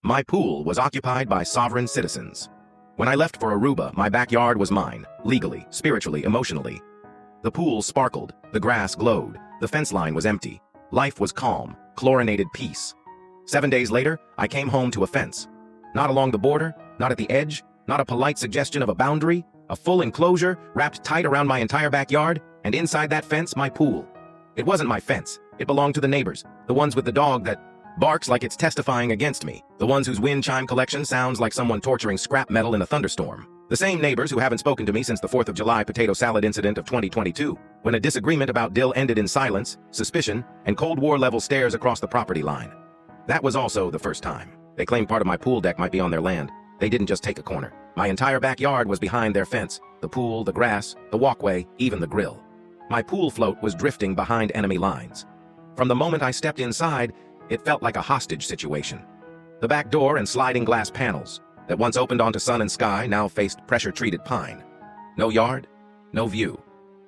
My pool was occupied by sovereign citizens. When I left for Aruba, my backyard was mine, legally, spiritually, emotionally. The pool sparkled, the grass glowed, the fence line was empty. Life was calm, chlorinated peace. 7 days later, I came home to a fence. Not along the border, not at the edge, not a polite suggestion of a boundary, a full enclosure wrapped tight around my entire backyard, and inside that fence, my pool. It wasn't my fence. It belonged to the neighbors, the ones with the dog that barks like it's testifying against me, the ones whose wind chime collection sounds like someone torturing scrap metal in a thunderstorm. The same neighbors who haven't spoken to me since the 4th of July potato salad incident of 2022, when a disagreement about Dill ended in silence, suspicion, and Cold War-level stares across the property line. That was also the first time. They claimed part of my pool deck might be on their land. They didn't just take a corner. My entire backyard was behind their fence. The pool, the grass, the walkway, even the grill. My pool float was drifting behind enemy lines. From the moment I stepped inside, it felt like a hostage situation. The back door and sliding glass panels that once opened onto sun and sky now faced pressure-treated pine. No yard, no view,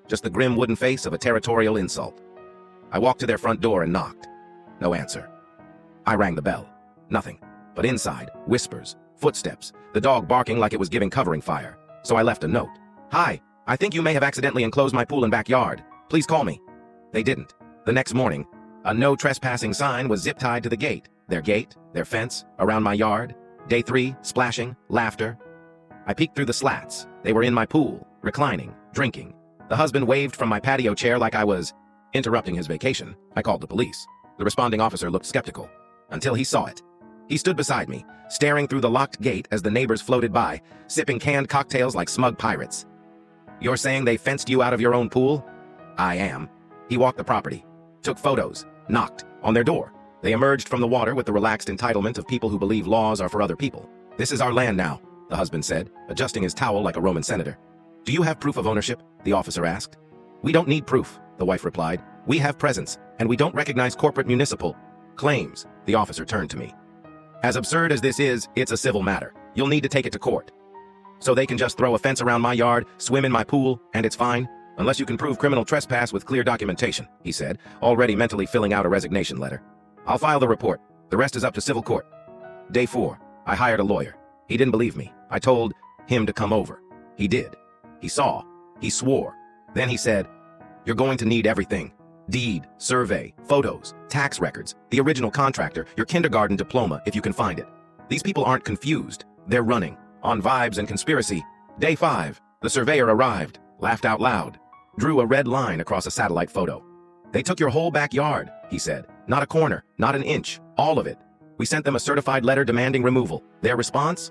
just the grim wooden face of a territorial insult. I walked to their front door and knocked. No answer. I rang the bell. Nothing. But inside, whispers, footsteps, the dog barking like it was giving covering fire. So I left a note. "Hi, I think you may have accidentally enclosed my pool and backyard. Please call me." They didn't. The next morning, a no trespassing sign was zip-tied to the gate. Their fence, around my yard. Day 3, splashing, laughter. I peeked through the slats. They were in my pool, reclining, drinking. The husband waved from my patio chair like I was interrupting his vacation. I called the police. The responding officer looked skeptical, until he saw it. He stood beside me, staring through the locked gate as the neighbors floated by, sipping canned cocktails like smug pirates. "You're saying they fenced you out of your own pool?" "I am." He walked the property, took photos, knocked on their door. They emerged from the water with the relaxed entitlement of people who believe laws are for other people. "This is our land now," the husband said, adjusting his towel like a Roman senator. "Do you have proof of ownership?" the officer asked. "We don't need proof," the wife replied. "We have presence, and we don't recognize corporate municipal claims." The officer turned to me. "As absurd as this is, it's a civil matter. You'll need to take it to court. So they can just throw a fence around my yard, swim in my pool, and it's fine? Unless you can prove criminal trespass with clear documentation," he said, already mentally filling out a resignation letter. "I'll file the report. The rest is up to civil court." Day 4, I hired a lawyer. He didn't believe me. I told him to come over. He did. He saw. He swore. Then he said, "You're going to need everything. Deed, survey, photos, tax records, the original contractor, your kindergarten diploma if you can find it." These people aren't confused. They're running on vibes and conspiracy. Day 5, the surveyor arrived, laughed out loud, drew a red line across a satellite photo. "They took your whole backyard," he said. "Not a corner, not an inch, all of it. We sent them a certified letter demanding removal. Their response?